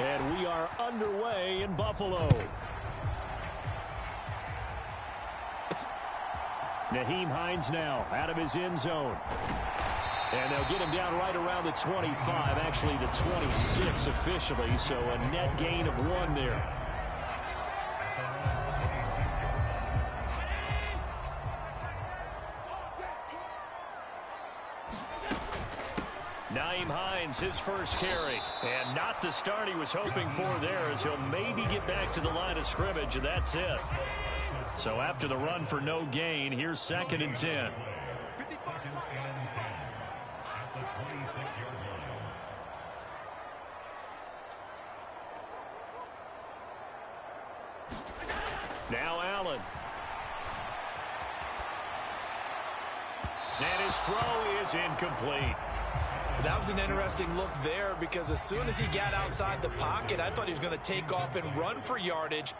And we are underway in Buffalo. Nyheim Hines now out of his end zone. And they'll get him down right around the 25, actually the 26 officially, so a net gain of 1 there. Nyheim Hines, his first carry. And not the start he was hoping for there, as he'll maybe get back to the line of scrimmage, and that's it. So after the run for no gain, here's 2nd and 10. Now Allen. And his throw is incomplete. That was an interesting look there, because as soon as he got outside the pocket, I thought he was going to take off and run for yardage.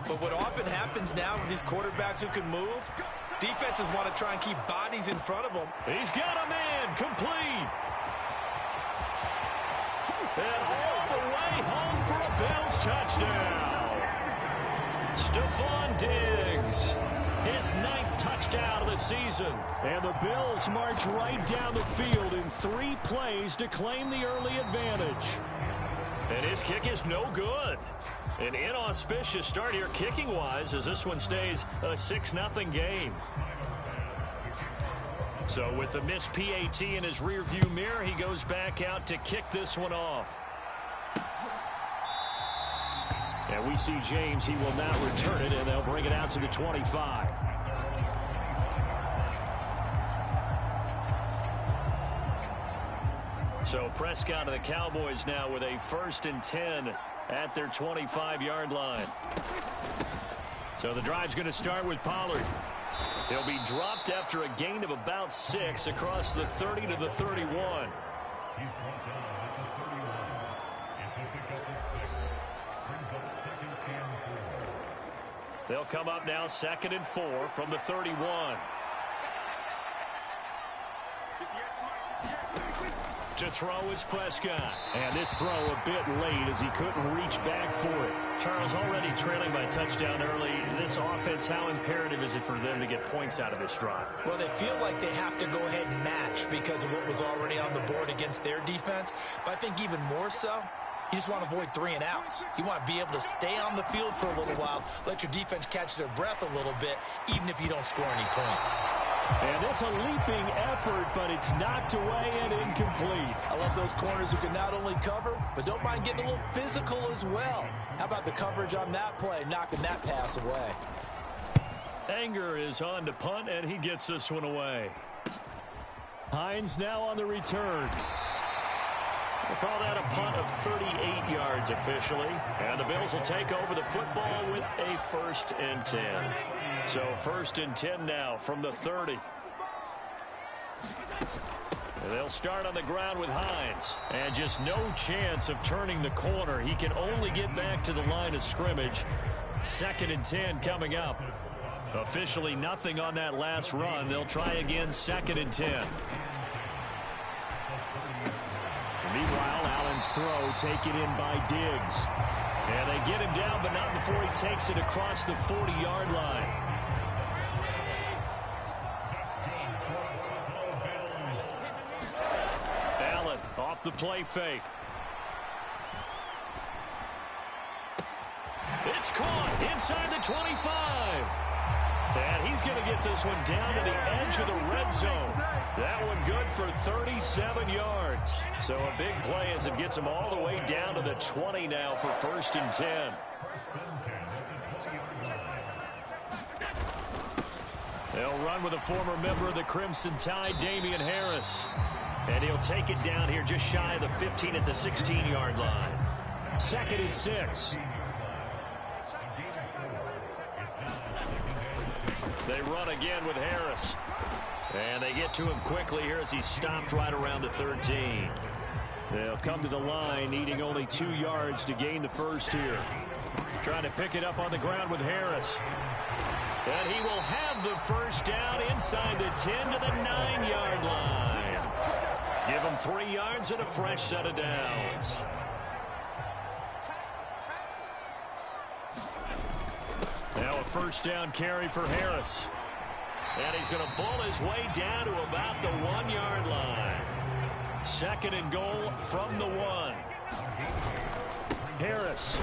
But what often happens now with these quarterbacks who can move, defenses want to try and keep bodies in front of them. He's got a man complete. And all the way home for a Bills touchdown. Stephon Diggs, his 9th touchdown of the season. And the Bills march right down the field in 3 plays to claim the early advantage. And his kick is no good. An inauspicious start here kicking-wise, as this one stays a 6-0 game. So with the missed PAT in his rearview mirror, he goes back out to kick this one off. And we see James, he will now return it, and they'll bring it out to the 25. So Prescott and the Cowboys now with a 1st and 10 at their 25-yard line. So the drive's going to start with Pollard. He'll be dropped after a gain of about 6 across the 30 to the 31. They'll come up now 2nd and 4 from the 31. To throw is Prescott. And this throw a bit late as he couldn't reach back for it. Charles, already trailing by touchdown early. This offense, how imperative is it for them to get points out of this drive? Well, they feel like they have to go ahead and match because of what was already on the board against their defense. But I think even more so, you just want to avoid 3 and outs. You want to be able to stay on the field for a little while, let your defense catch their breath a little bit, even if you don't score any points. And it's a leaping effort, but it's knocked away and incomplete. I love those corners who can not only cover, but don't mind getting a little physical as well. How about the coverage on that play, knocking that pass away? Anger is on to punt, and he gets this one away. Hines now on the return. We'll call that a punt of 38 yards officially. And the Bills will take over the football with a 1st and 10. So 1st and 10 now from the 30. And they'll start on the ground with Hines. And just no chance of turning the corner. He can only get back to the line of scrimmage. 2nd and 10 coming up. Officially nothing on that last run. They'll try again 2nd and 10. Meanwhile, Allen's throw taken in by Diggs. And they get him down, but not before he takes it across the 40-yard line. Allen off the play fake. It's caught inside the 25. And he's going to get this one down to the edge of the red zone. That one good for 37 yards. So a big play as it gets him all the way down to the 20 now for 1st and 10. They'll run with a former member of the Crimson Tide, Damian Harris. And he'll take it down here just shy of the 15 at the 16-yard line. 2nd and 6. They run again with Harris. And they get to him quickly here as he's stopped right around the 13. They'll come to the line, needing only 2 yards to gain the first here. Trying to pick it up on the ground with Harris. And he will have the first down inside the 10 to the 9-yard line. Give him 3 yards and a fresh set of downs. first down carry for Harris. And he's going to bull his way down to about the 1-yard line. Second and goal from the 1. Harris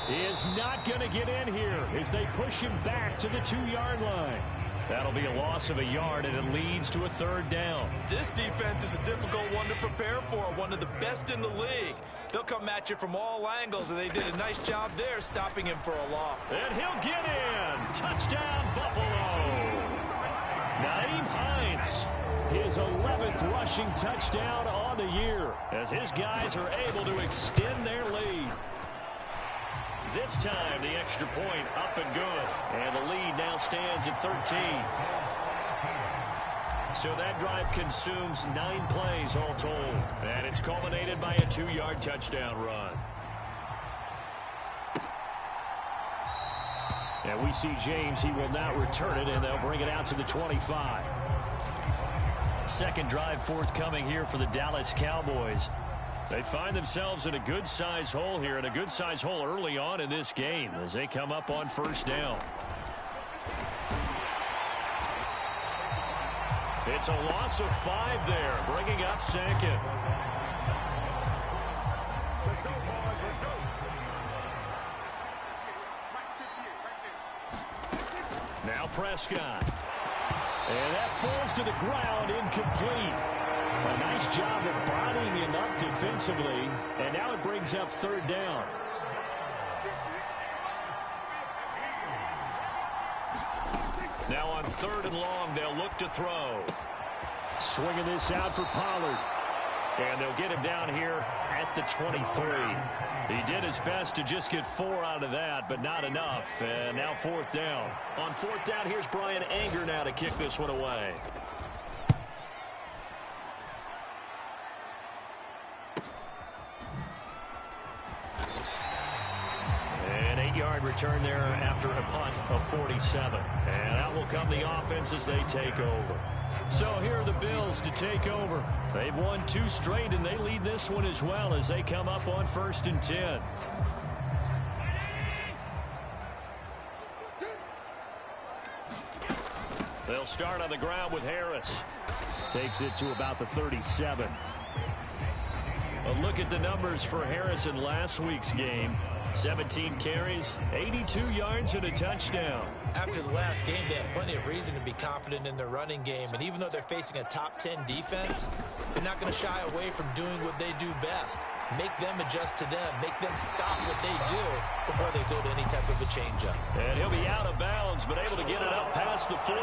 is not going to get in here as they push him back to the 2-yard line. That'll be a loss of a yard, and it leads to a third down. This defense is a difficult one to prepare for, one of the best in the league. They'll come at you from all angles, and they did a nice job there stopping him for a loss. And he'll get in. Touchdown, Buffalo. Nyheim Hines, his 11th rushing touchdown on the year, as his guys are able to extend their lead. This time, the extra point up and good. And the lead now stands at 13. So that drive consumes 9 plays all told. And it's culminated by a 2-yard touchdown run. And we see James. He will not return it, and they'll bring it out to the 25. Second drive forthcoming here for the Dallas Cowboys. They find themselves in a good-sized hole here, and a good-sized hole early on in this game as they come up on first down. It's a loss of 5 there, bringing up second. Now Prescott. And that falls to the ground, incomplete. A nice job of bodying him up defensively, and now it brings up third down. Now on third and long, they'll look to throw. Swinging this out for Pollard. And they'll get him down here at the 23. He did his best to just get 4 out of that, but not enough. And now fourth down. On fourth down, here's Brian Anger now to kick this one away. An 8-yard return there after a punt of 47. And out will come the offense as they take over. So here are the Bills to take over. They've won 2 straight, and they lead this one as well as they come up on first and 10. They'll start on the ground with Harris. Takes it to about the 37. A look at the numbers for Harris in last week's game. 17 carries, 82 yards, and a touchdown. After the last game, they had plenty of reason to be confident in their running game. And even though they're facing a top 10 defense, they're not going to shy away from doing what they do best. Make them adjust to them. Make them stop what they do before they go to any type of a changeup. And he'll be out of bounds, but able to get it up past the 45.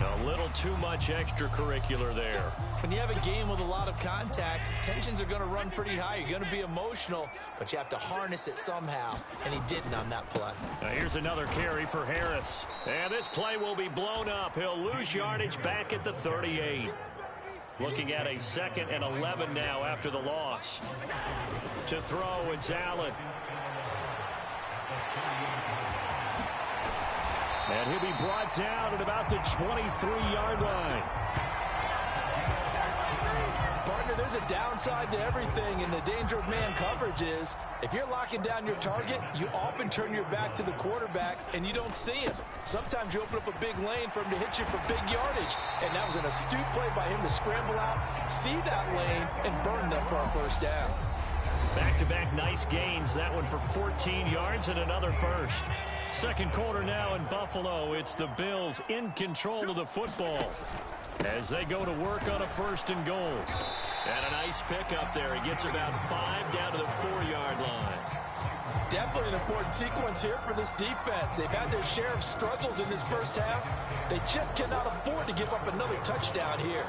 A little too much extracurricular there. When you have a game with a lot of contact, tensions are going to run pretty high. You're going to be emotional, but you have to harness it somehow, and he didn't on that play. Now here's another carry for Harris. And this play will be blown up. He'll lose yardage back at the 38. Looking at a 2nd and 11 now after the loss. To throw, it's Allen. And he'll be brought down at about the 23-yard line. Partner, there's a downside to everything, and the danger of man coverage is if you're locking down your target, you often turn your back to the quarterback, and you don't see him. Sometimes you open up a big lane for him to hit you for big yardage, and that was an astute play by him to scramble out, see that lane, and burn them for a first down. Back-to-back nice gains. That one for 14 yards and another first. Second quarter now in Buffalo. It's the Bills in control of the football as they go to work on a first and goal. And a nice pickup there. He gets about 5 down to the 4-yard line. Definitely an important sequence here for this defense. They've had their share of struggles in this first half. They just cannot afford to give up another touchdown here.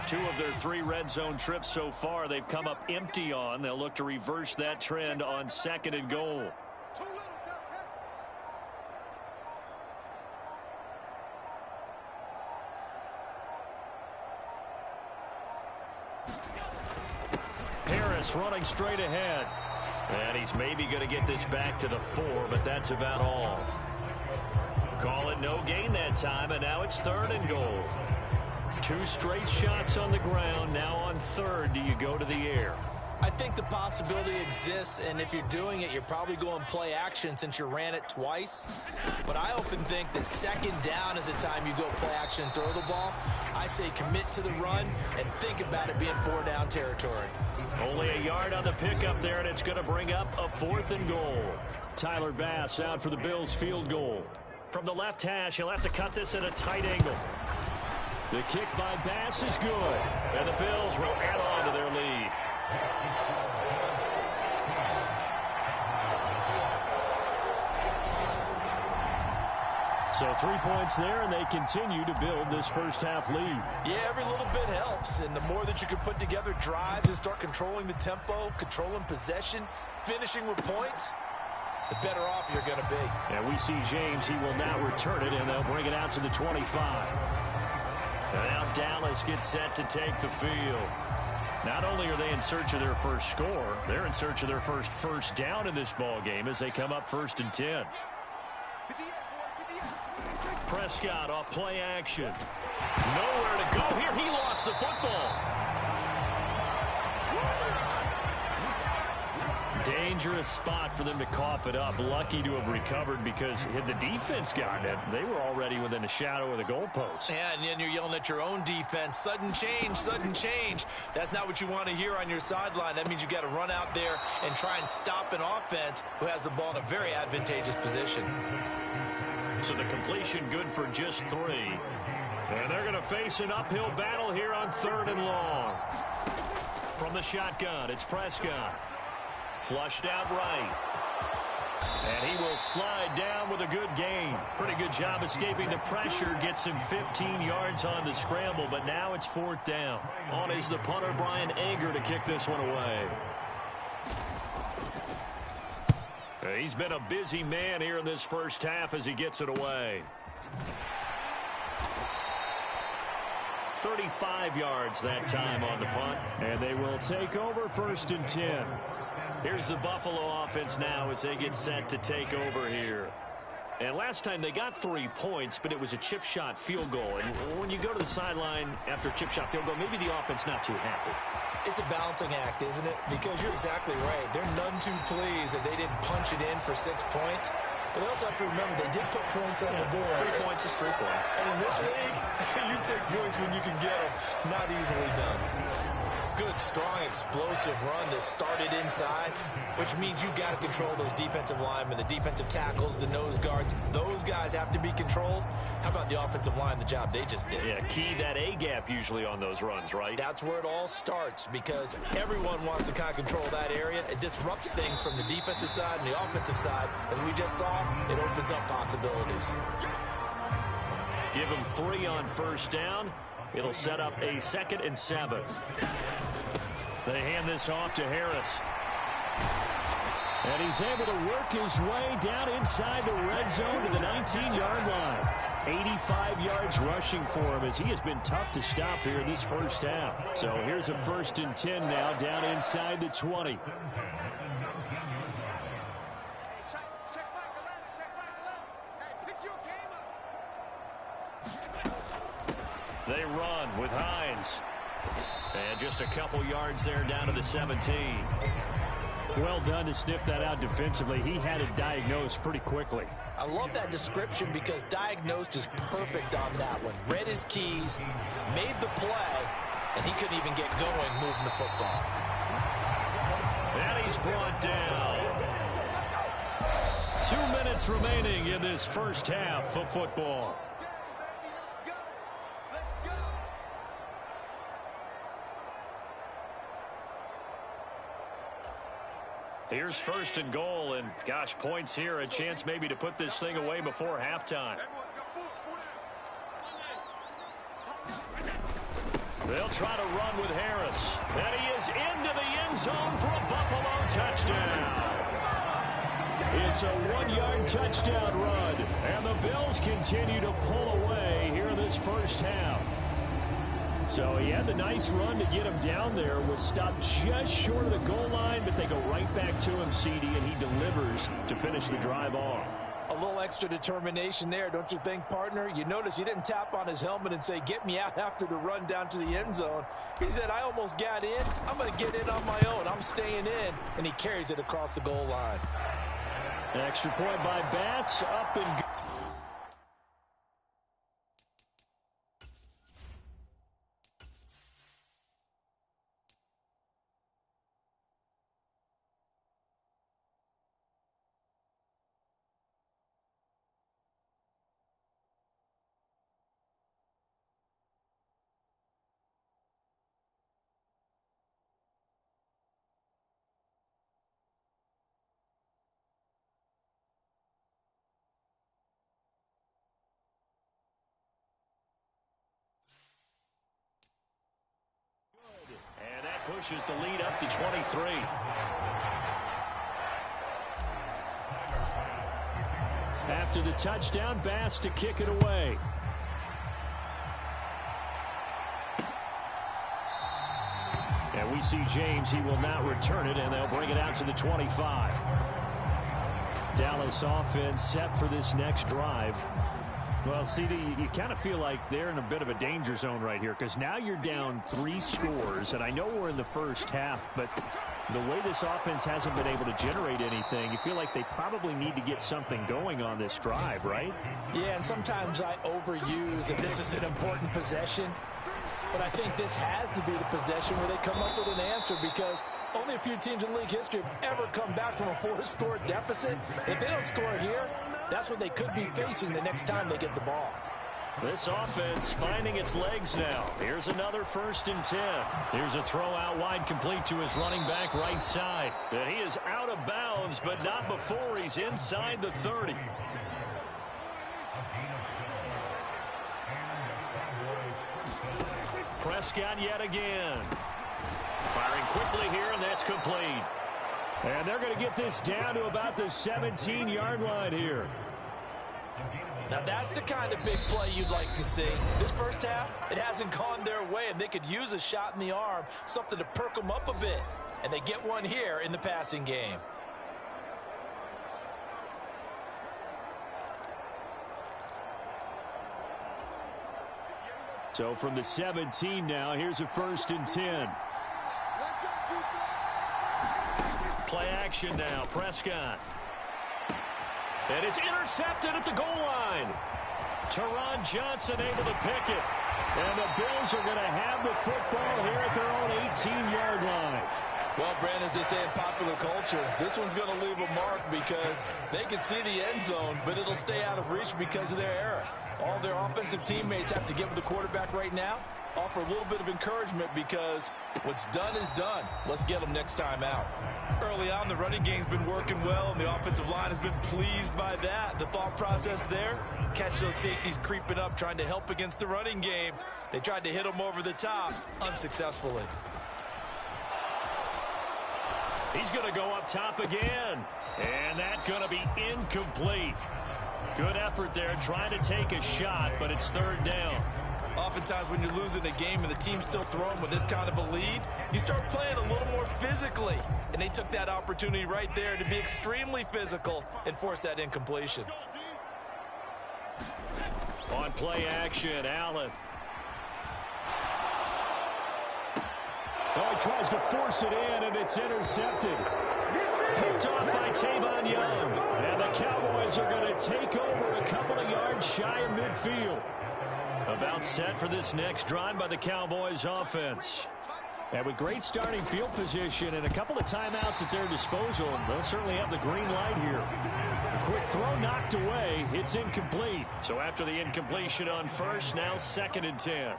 Two of their 3 red zone trips so far, they've come up empty on. They'll look to reverse that trend on 2nd and goal. Harris running straight ahead. And he's maybe going to get this back to the 4, but that's about all. Call it no gain that time, and now it's 3rd and goal. 2 straight shots on the ground. Now on 3rd, do you go to the air? I think the possibility exists, and if you're doing it, you're probably going play action since you ran it twice. But I often think that 2nd down is the time you go play action and throw the ball. I say commit to the run and think about it being 4-down territory. Only a yard on the pickup there, and it's going to bring up a 4th and goal. Tyler Bass out for the Bills field goal. From the left hash, he'll have to cut this at a tight angle. The kick by Bass is good, and the Bills will add on to their lead. So 3 points there, and they continue to build this first half lead. Yeah, every little bit helps, and the more that you can put together drives and start controlling the tempo, controlling possession, finishing with points, the better off you're going to be. And we see James. He will now return it, and they'll bring it out to the 25. And now Dallas gets set to take the field. Not only are they in search of their first score, they're in search of their first down in this ball game as they come up 1st and 10. Prescott off play action. Nowhere to go here. He lost the football. Dangerous spot for them to cough it up. Lucky to have recovered because had the defense gotten it, they were already within a shadow of the goalpost. Yeah, and then you're yelling at your own defense. Sudden change, sudden change. That's not what you want to hear on your sideline. That means you got to run out there and try and stop an offense who has the ball in a very advantageous position. So the completion good for just 3. And they're going to face an uphill battle here on 3rd and long. From the shotgun, it's Prescott. Flushed out right. And he will slide down with a good gain. Pretty good job escaping the pressure. Gets him 15 yards on the scramble, but now it's 4th down. On is the punter, Brian Ager, to kick this one away. He's been a busy man here in this first half as he gets it away. 35 yards that time on the punt. And they will take over 1st and 10. Here's the Buffalo offense now as they get set to take over here. And last time they got 3 points, but it was a chip shot field goal. And when you go to the sideline after a chip shot field goal, maybe the offense not too happy. It's a balancing act, isn't it? Because you're exactly right. They're none too pleased that they didn't punch it in for 6 points. But they also have to remember they did put points on the board. 3 points is 3 points. And in this league, you take points when you can get them. Not easily done. Good, strong, explosive run that started inside, which means you got to control those defensive linemen, the defensive tackles, the nose guards. Those guys have to be controlled. How about the offensive line, the job they just did? Yeah, key that A-gap usually on those runs, right? That's where it all starts because everyone wants to kind of control that area. It disrupts things from the defensive side and the offensive side. As we just saw, it opens up possibilities. Give them 3 on 1st down. It'll set up a 2nd and 7. They hand this off to Harris. And he's able to work his way down inside the red zone to the 19-yard line. 85 yards rushing for him as he has been tough to stop here in this first half. So here's a 1st and 10 now down inside the 20. They run with Hines. And just a couple yards there down to the 17. Well done to sniff that out defensively. He had it diagnosed pretty quickly. I love that description because diagnosed is perfect on that one. Read his keys, made the play, and he couldn't even get going moving the football. And he's brought down. 2 minutes remaining in this first half of football. Here's 1st and goal, and gosh, points here, a chance maybe to put this thing away before halftime. They'll try to run with Harris, and he is into the end zone for a Buffalo touchdown. It's a 1-yard touchdown run, and the Bills continue to pull away here in this first half. So he had the nice run to get him down there, was stopped just short of the goal line, but they go right back to him, CD, and he delivers to finish the drive off. A little extra determination there, don't you think, partner? You notice he didn't tap on his helmet and say, get me out after the run down to the end zone. He said, I almost got in. I'm going to get in on my own. I'm staying in. And he carries it across the goal line. An extra point by Bass. Up and go. Pushes the lead up to 23. After the touchdown, Bass to kick it away. And we see James. He will not return it, and they'll bring it out to the 25. Dallas offense set for this next drive. Well, CD, you kind of feel like they're in a bit of a danger zone right here because now you're down 3 scores, and I know we're in the first half, but the way this offense hasn't been able to generate anything, you feel like they probably need to get something going on this drive, right? Yeah, and sometimes I overuse if this is an important possession, but I think this has to be the possession where they come up with an answer because only a few teams in league history have ever come back from a 4-score deficit. If they don't score here, that's what they could be facing the next time they get the ball. This offense finding its legs now. Here's another 1st and 10. Here's a throw out wide complete to his running back right side. And he is out of bounds, but not before he's inside the 30. Prescott yet again. Firing quickly here, and that's complete. And they're going to get this down to about the 17-yard line here. Now that's the kind of big play you'd like to see. This first half, it hasn't gone their way, and they could use a shot in the arm, something to perk them up a bit. And they get one here in the passing game. So from the 17 now, here's a 1st and 10. Play action now, Prescott. And it's intercepted at the goal line. Teron Johnson able to pick it. And the Bills are going to have the football here at their own 18-yard line. Well, Brandon, as they say in popular culture, this one's going to leave a mark because they can see the end zone, but it'll stay out of reach because of their error. All their offensive teammates have to give the quarterback right now, offer a little bit of encouragement because what's done is done. Let's get them next time out. Early on, the running game's been working well, and the offensive line has been pleased by that. The thought process there, catch those safeties creeping up, trying to help against the running game. They tried to hit them over the top, unsuccessfully. He's going to go up top again, and that's going to be incomplete. Good effort there, trying to take a shot, but it's 3rd down. Oftentimes when you're losing a game and the team's still throwing with this kind of a lead, you start playing a little more physically. And they took that opportunity right there to be extremely physical and force that incompletion. On play action, Allen. Oh, he tries to force it in, and it's intercepted. Picked off by Tavon Young. And the Cowboys are going to take over a couple of yards shy of midfield. About set for this next drive by the Cowboys offense. And with great starting field position and a couple of timeouts at their disposal, they'll certainly have the green light here. A quick throw knocked away. It's incomplete. So after the incompletion on 1st, now 2nd and 10.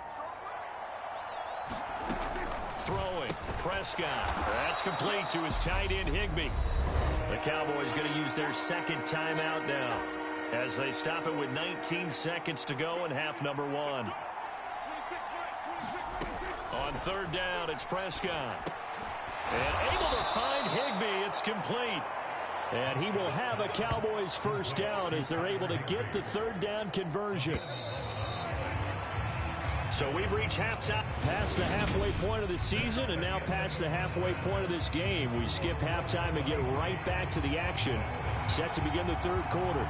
Throwing, Prescott. That's complete to his tight end, Higbee. The Cowboys going to use their 2nd timeout now as they stop it with 19 seconds to go in half number 1. On 3rd down, it's Prescott. And able to find Higbee. It's complete. And he will have a Cowboys 1st down as they're able to get the 3rd down conversion. So we've reached halftime, past the halfway point of the season, and now past the halfway point of this game. We skip halftime and get right back to the action. Set to begin the 3rd quarter.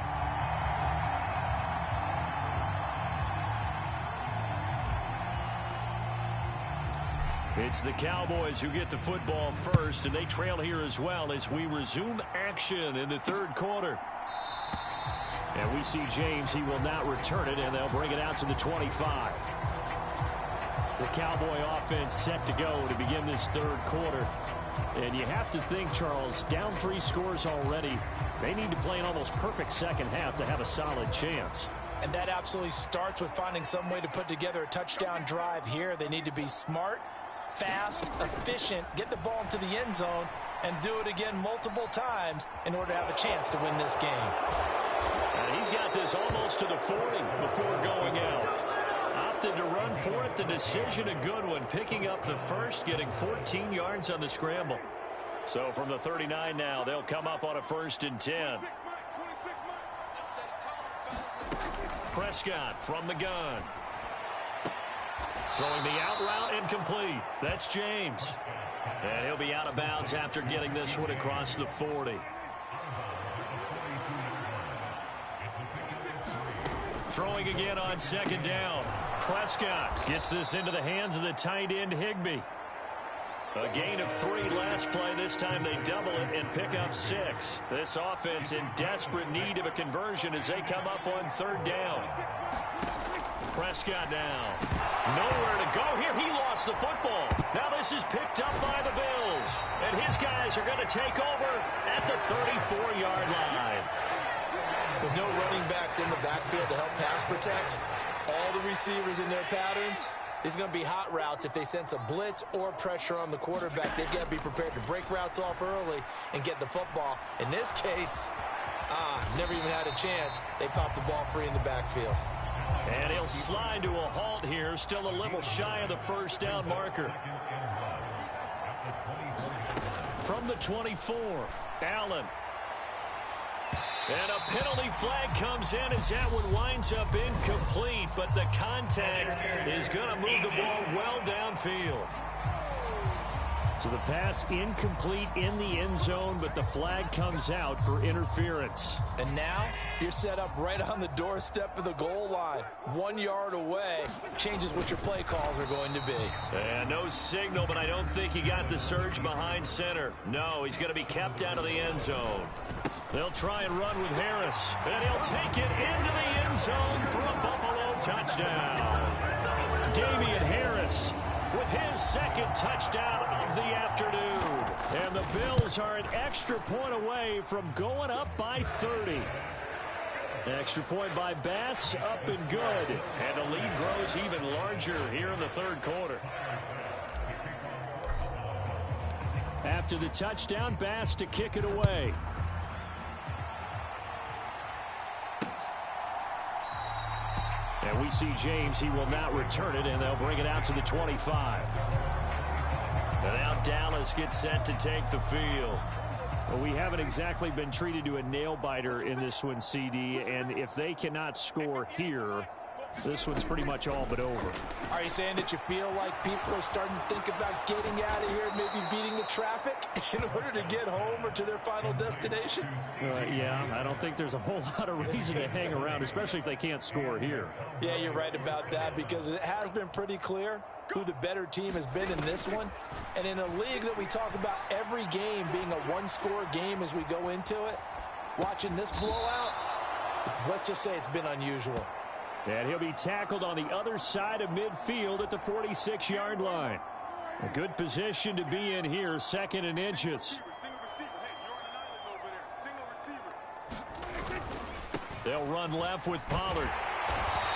It's the Cowboys who get the football first, and they trail here as well as we resume action in the third quarter. And we see James. He will not return it, and they'll bring it out to the 25. The Cowboy offense set to go to begin this third quarter. And you have to think, Charles, down 3 scores already. They need to play an almost perfect second half to have a solid chance. And that absolutely starts with finding some way to put together a touchdown drive here. They need to be smart, fast, efficient, get the ball into the end zone, and do it again multiple times in order to have a chance to win this game. And he's got this almost to the 40 before going out. Opted to run for it. The decision a good one. Picking up the first, getting 14 yards on the scramble. So from the 39 now, they'll come up on a 1st and 10. Prescott from the gun. Throwing the out route incomplete. That's James. And he'll be out of bounds after getting this one across the 40. Throwing again on 2nd down. Prescott gets this into the hands of the tight end Higbee. A gain of 3 last play. This time they double it and pick up 6. This offense in desperate need of a conversion as they come up on 3rd down. Prescott now. Nowhere to go here. He lost the football. Now this is picked up by the Bills. And his guys are going to take over at the 34-yard line. With no running backs in the backfield to help pass protect, all the receivers in their patterns, these are going to be hot routes. If they sense a blitz or pressure on the quarterback, they've got to be prepared to break routes off early and get the football. In this case, never even had a chance. They popped the ball free in the backfield. And he'll slide to a halt here, still a little shy of the 1st down marker. From the 24, Allen. And a penalty flag comes in as that one winds up incomplete, but the contact is going to move the ball well downfield. So the pass incomplete in the end zone, but the flag comes out for interference. And now you're set up right on the doorstep of the goal line. 1 yard away changes what your play calls are going to be. And no signal, but I don't think he got the surge behind center. No, he's going to be kept out of the end zone. They'll try and run with Harris, and he'll take it into the end zone for a Buffalo touchdown. Damian Harris with his 2nd touchdown of the afternoon. And the Bills are an extra point away from going up by 30. Extra point by Bass, up and good. And the lead grows even larger here in the 3rd quarter. After the touchdown, Bass to kick it away. And we see James. He will not return it, and they'll bring it out to the 25. And now Dallas gets set to take the field. Well, we haven't exactly been treated to a nail-biter in this one, CD, and if they cannot score here, this one's pretty much all but over. Are you saying that you feel like people are starting to think about getting out of here, maybe beating the traffic in order to get home or to their final destination? Yeah, I don't think there's a whole lot of reason to hang around, especially if they can't score here. Yeah, you're right about that, because it has been pretty clear who the better team has been in this one. And in a league that we talk about every game being a one-score game as we go into it, watching this blowout, let's just say it's been unusual. And he'll be tackled on the other side of midfield at the 46-yard line. A good position to be in here, 2nd and inches. They'll run left with Pollard.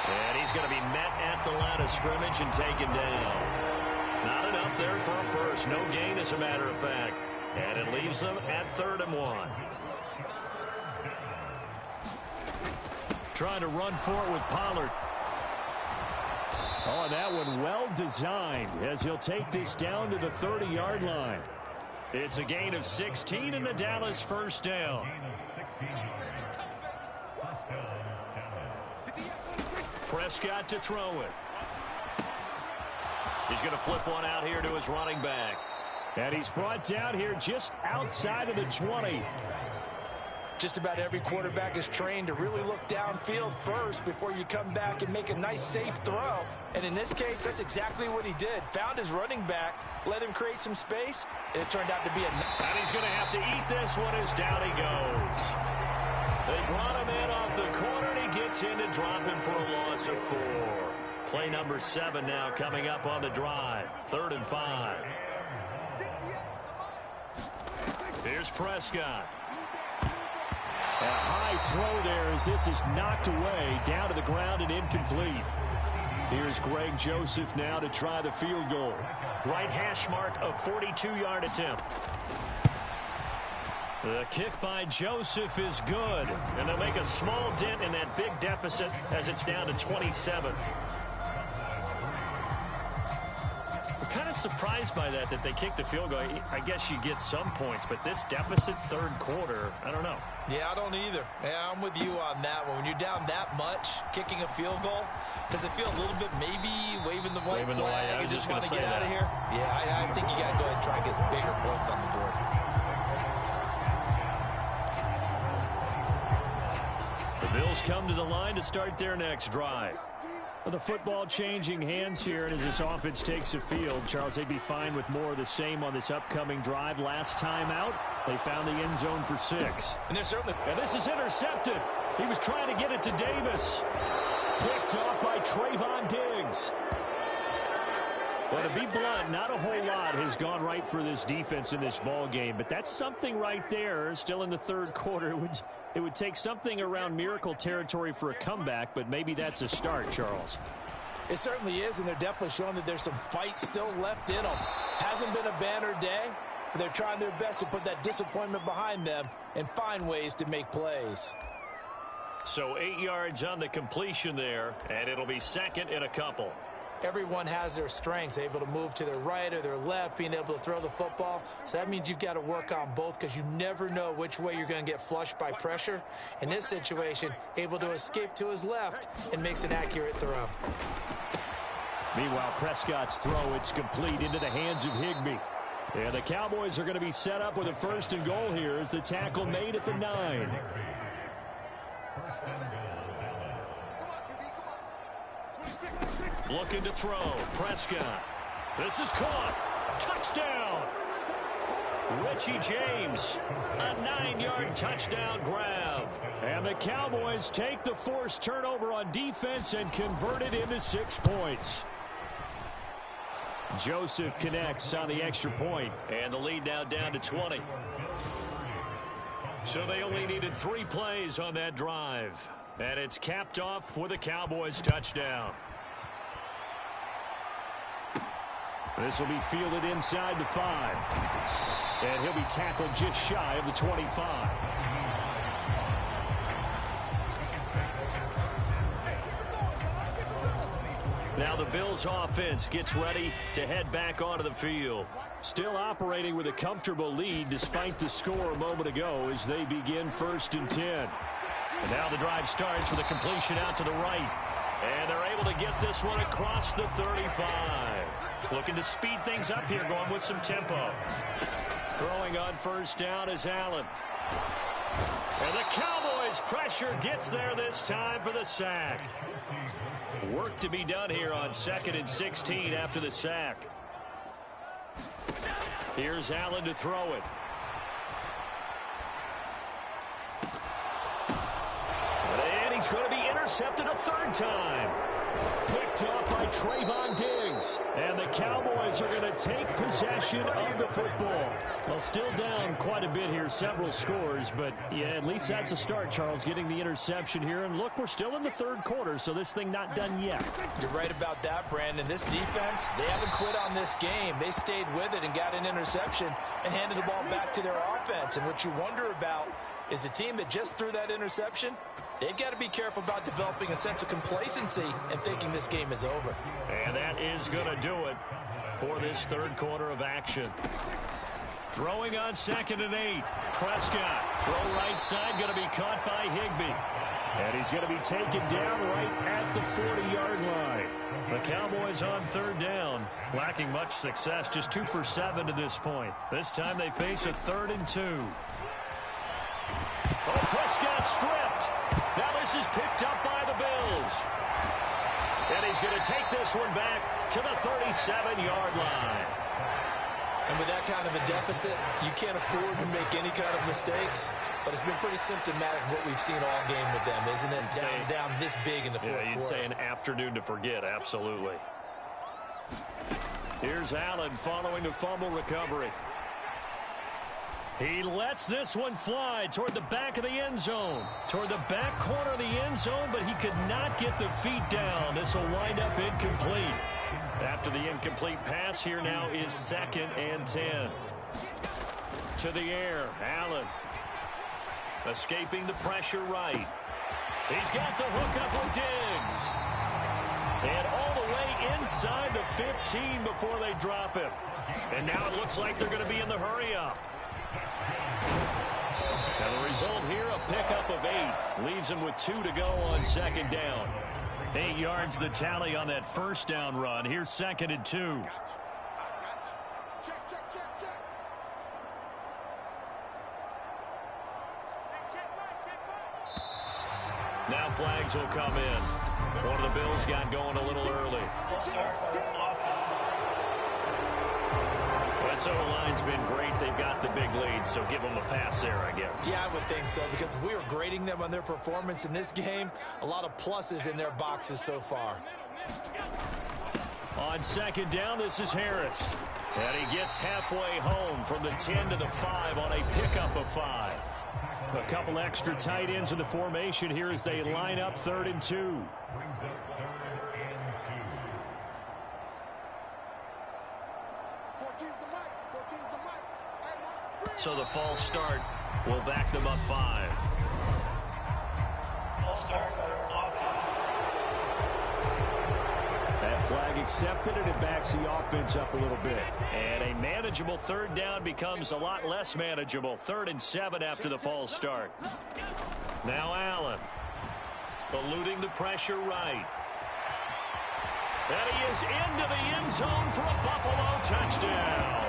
And he's going to be met at the line of scrimmage and taken down. Not enough there for a first. No gain, as a matter of fact. And it leaves them at 3rd and 1. Trying to run for it with Pollard. Oh, that one well designed as he'll take this down to the 30-yard line. It's a gain of 16 and the Dallas 1st down. Prescott to throw it. He's going to flip one out here to his running back. And he's brought down here just outside of the 20. Just about every quarterback is trained to really look downfield first before you come back and make a nice, safe throw. And in this case, that's exactly what he did. Found his running back, let him create some space, and it turned out to be a... And he's going to have to eat this one as down he goes. They brought him in off the corner, and he gets in to drop him for a loss of 4. Play number 7 now coming up on the drive. 3rd and 5. Here's Prescott. A high throw there as this is knocked away, down to the ground and incomplete. Here's Greg Joseph now to try the field goal. Right hash mark, a 42-yard attempt. The kick by Joseph is good, and they'll make a small dent in that big deficit as it's down to 27. Kind of surprised by that they kicked the field goal. I guess you get some points, but this deficit 3rd quarter, I don't know. Yeah, I don't either. Yeah, I'm with you on that one. When you're down that much, kicking a field goal, does it feel a little bit maybe waving the white flag and just want to get out of here? Yeah, I think you got to go ahead and try and get some bigger points on the board. The Bills come to the line to start their next drive. The football changing hands here, and as this offense takes the field, Charles, they'd be fine with more of the same on this upcoming drive. Last time out, they found the end zone for 6. And they're certainly... And this is intercepted. He was trying to get it to Davis. Picked off by Trayvon Diggs. Well, to be blunt, not a whole lot has gone right for this defense in this ball game, but that's something right there. Still in the 3rd quarter, it would take something around miracle territory for a comeback, but maybe that's a start, Charles. It certainly is, and they're definitely showing that there's some fight still left in them. Hasn't been a banner day, but they're trying their best to put that disappointment behind them and find ways to make plays. So 8 yards on the completion there, and it'll be 2nd and a couple. Everyone has their strengths, able to move to their right or their left, being able to throw the football. So that means you've got to work on both because you never know which way you're going to get flushed by pressure. In this situation, able to escape to his left and makes an accurate throw. Meanwhile, Prescott's throw, it's complete into the hands of Higbee. And the Cowboys are going to be set up with a 1st and goal here as the tackle made at the 9. Looking to throw. Prescott. This is caught. Touchdown. Richie James. A 9-yard touchdown grab. And the Cowboys take the forced turnover on defense and convert it into 6 points. Joseph connects on the extra point, and the lead now down to 20. So they only needed 3 plays on that drive. And it's capped off with a Cowboys touchdown. This will be fielded inside the 5. And he'll be tackled just shy of the 25. Now the Bills offense gets ready to head back onto the field. Still operating with a comfortable lead despite the score a moment ago as they begin 1st and 10. And now the drive starts with a completion out to the right. And they're able to get this one across the 35. Looking to speed things up here, going with some tempo. Throwing on 1st down is Allen. And the Cowboys pressure gets there this time for the sack. Work to be done here on 2nd and 16 after the sack. Here's Allen to throw it. And he's going to be intercepted a 3rd time. Picked off by Trayvon Diggs. And the Cowboys are going to take possession of the football. Well, still down quite a bit here, several scores. But, yeah, at least that's a start, Charles, getting the interception here. And, look, we're still in the 3rd quarter, so this thing not done yet. You're right about that, Brandon. This defense, they haven't quit on this game. They stayed with it and got an interception and handed the ball back to their offense. And what you wonder about is the team that just threw that interception, they've got to be careful about developing a sense of complacency and thinking this game is over. And that is going to do it for this 3rd quarter of action. Throwing on 2nd and 8. Prescott. Throw right side, going to be caught by Higbee. And he's going to be taken down right at the 40-yard line. The Cowboys on 3rd down, lacking much success, just 2 for 7 to this point. This time they face a 3rd and 2. Oh, Prescott stripped. Now this is picked up by the Bills. And he's going to take this one back to the 37-yard line. And with that kind of a deficit, you can't afford to make any kind of mistakes. But it's been pretty symptomatic of what we've seen all game with them, isn't it? Down this big in the fourth quarter. You'd say an afternoon to forget, absolutely. Here's Allen following the fumble recovery. He lets this one fly toward the back of the end zone. Toward the back corner of the end zone, but he could not get the feet down. This will wind up incomplete. After the incomplete pass, here now is 2nd and 10. To the air, Allen. Escaping the pressure right. He's got the hook up with Diggs. And all the way inside the 15 before they drop him. And now it looks like they're going to be in the hurry-up. And the result here, a pickup of 8. Leaves him with 2 to go on 2nd down. 8 yards the tally on that first down run. Here's 2nd and 2. Now flags will come in. One of the Bills got going a little early. So the line's been great. They've got the big lead, so give them a pass there, I guess. Yeah, I would think so, because if we were grading them on their performance in this game, a lot of pluses in their boxes so far. On 2nd down, this is Harris. And he gets halfway home from the 10 to the 5 on a pickup of 5. A couple extra tight ends in the formation here as they line up 3rd and 2. So the false start will back them up 5. That flag accepted, and it backs the offense up a little bit. And a manageable 3rd down becomes a lot less manageable. 3rd and 7 after the false start. Now Allen. Eluding the pressure right. And he is into the end zone for a Buffalo touchdown.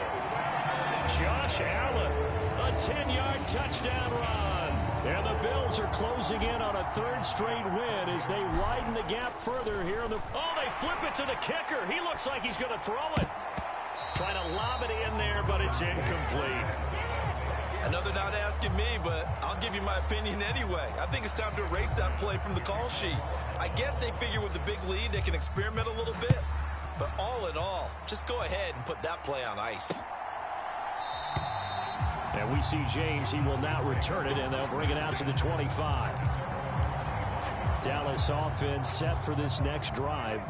Josh Allen, a 10-yard touchdown run. And the Bills are closing in on a 3rd straight win as they widen the gap further here. Oh, they flip it to the kicker. He looks like he's going to throw it. Trying to lob it in there, but it's incomplete. I know they're not asking me, but I'll give you my opinion anyway. I think it's time to erase that play from the call sheet. I guess they figure with the big lead they can experiment a little bit. But all in all, just go ahead and put that play on ice. And we see James. He will now return it, and they'll bring it out to the 25. Dallas offense set for this next drive.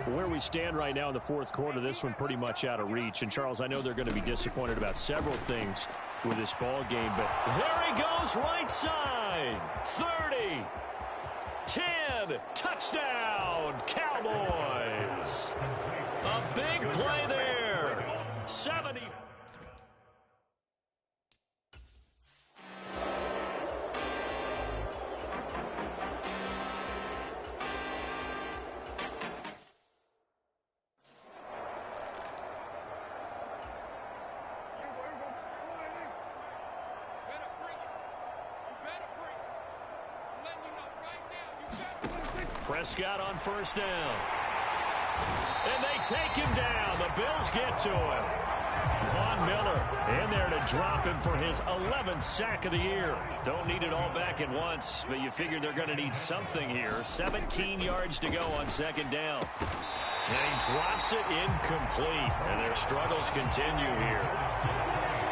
Where we stand right now in the fourth quarter, this one pretty much out of reach. And, Charles, I know they're going to be disappointed about several things with this ball game, but there he goes right side. 30, 10, touchdown, Cowboys. A big play there. 70. Prescott on 1st down. And they take him down. The Bills get to him. Von Miller in there to drop him for his 11th sack of the year. Don't need it all back at once, but you figure they're going to need something here. 17 yards to go on 2nd down. And he drops it incomplete. And their struggles continue here.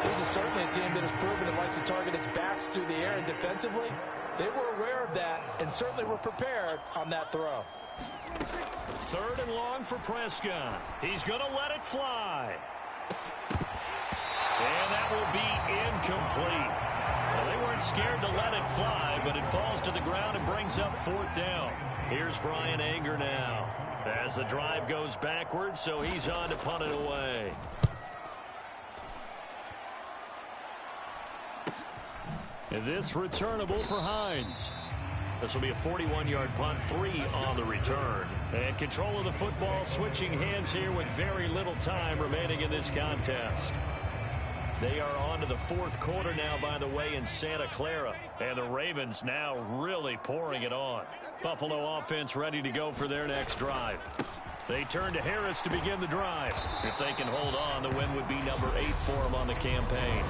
This is certainly a team that has proven it likes to target its backs through the air, and defensively, they were aware of that and certainly were prepared on that throw. 3rd and long for Prescott. He's going to let it fly. And that will be incomplete. Well, they weren't scared to let it fly, but it falls to the ground and brings up 4th down. Here's Brian Anger now as the drive goes backwards, so he's on to punt it away. And this returnable for Hines. This will be a 41-yard punt, 3 on the return. And control of the football switching hands here with very little time remaining in this contest. They are on to the fourth quarter now, by the way, in Santa Clara. And the Ravens now really pouring it on. Buffalo offense ready to go for their next drive. They turn to Harris to begin the drive. If they can hold on, the win would be number 8 for them on the campaign.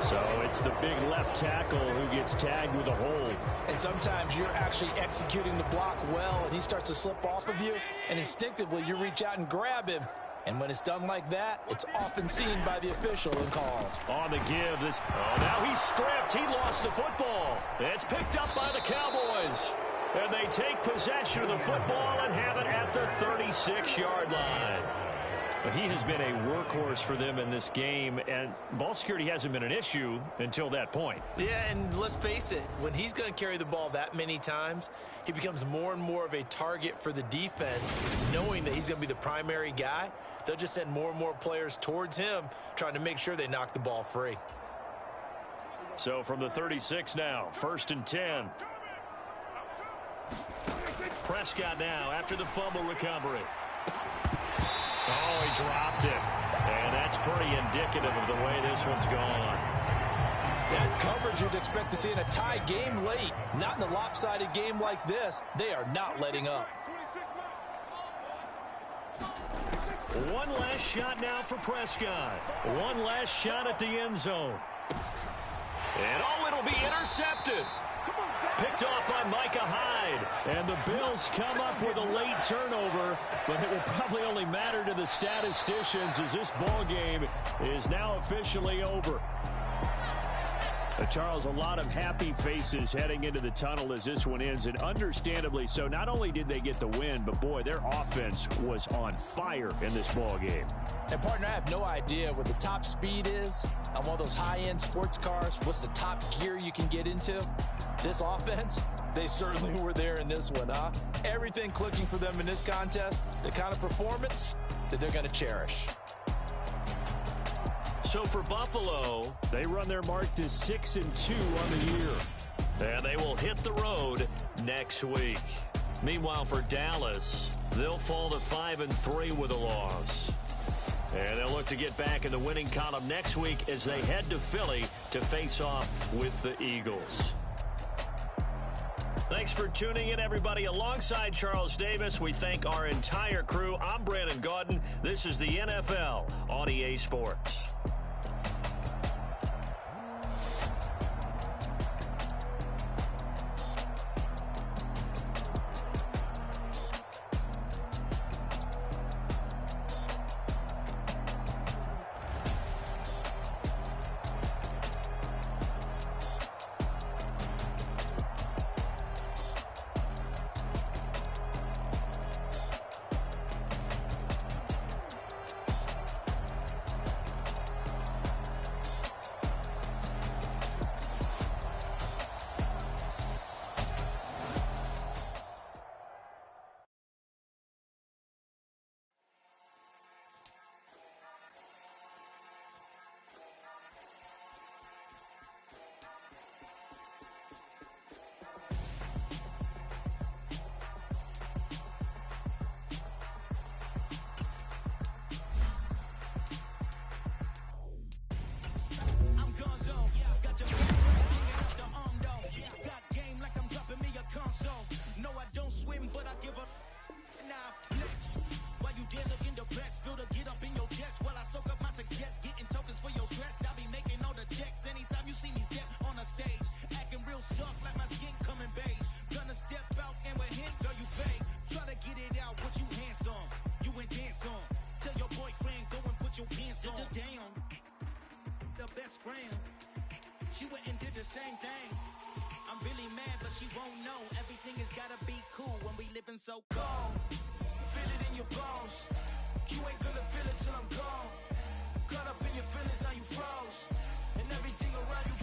So it's the big left tackle who gets tagged with a hold. And sometimes you're actually executing the block well, and he starts to slip off of you, and instinctively you reach out and grab him. And when it's done like that, it's often seen by the official and called. On the give, now he's stripped. He lost the football. It's picked up by the Cowboys. And they take possession of the football and have it at the 36-yard line. But he has been a workhorse for them in this game, and ball security hasn't been an issue until that point. Yeah, and let's face it, when he's going to carry the ball that many times, he becomes more and more of a target for the defense, knowing that he's going to be the primary guy. They'll just send more and more players towards him, trying to make sure they knock the ball free. So from the 36 now, 1st and 10. Prescott now after the fumble recovery. Oh, he dropped it. And that's pretty indicative of the way this one's gone. That's coverage you'd expect to see in a tie game late. Not in a lopsided game like this. They are not letting up. One last shot now for Prescott. One last shot at the end zone. And it'll be intercepted. Picked off by Micah Hyde. And the Bills come up with a late turnover, but it will probably only matter to the statisticians as this ball game is now officially over. Charles, a lot of happy faces heading into the tunnel as this one ends, and understandably so. Not only did they get the win, but boy, their offense was on fire in this ball game. And partner, I have no idea what the top speed is on one of those high-end sports cars. What's the top gear you can get into? This offense, they certainly were there in this one, huh? Everything clicking for them in this contest, the kind of performance that they're going to cherish. So for Buffalo, they run their mark to 6-2 on the year. And they will hit the road next week. Meanwhile, for Dallas, they'll fall to 5-3 with a loss. And they'll look to get back in the winning column next week as they head to Philly to face off with the Eagles. Thanks for tuning in, everybody. Alongside Charles Davis, we thank our entire crew. I'm Brandon Gaudin. This is the NFL on EA Sports. She went and did the same thing. I'm really mad, but she won't know. Everything has gotta be cool when we living so cold. Feel it in your bones. You ain't gonna feel it till I'm gone. Caught up in your feelings, now you froze. And everything around you